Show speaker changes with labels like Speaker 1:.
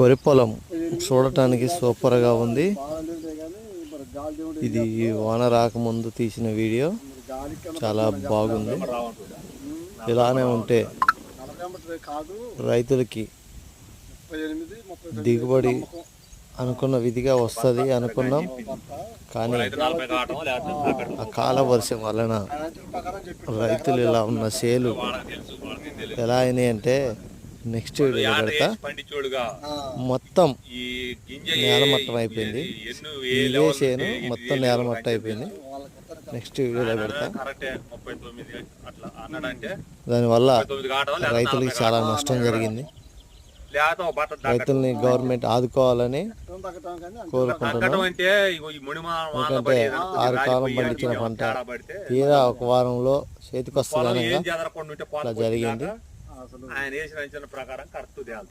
Speaker 1: వరి పొలం చూడటానికి సూపర్గా ఉంది. ఇది వాన రాకముందు తీసిన వీడియో. చాలా బాగుంది. ఇలానే ఉంటే రైతులకి దిగుబడి అనుకున్న విధిగా వస్తుంది అనుకున్నాం. కానీ అకాల వర్షం వలన రైతులు ఇలా ఉన్న చేలు ఎలా అయినాయి అంటే నెక్స్ట్ వీడియో పెడతా. మొత్తం నేలమట్టం అయిపోయింది. ఇదే చేను మొత్తం నేలమట్టం అయిపోయింది. నెక్స్ట్ వీడియోలో పెడతా. దానివల్ల రైతులకి చాలా నష్టం జరిగింది. రైతుల్ని గవర్నమెంట్ ఆదుకోవాలని కోరుకుంటున్నాం. ఎందుకంటే 6 కాలం పండించిన పంట తీరా ఒక వారంలో చేతికి వస్తుంది. అలా జరిగింది.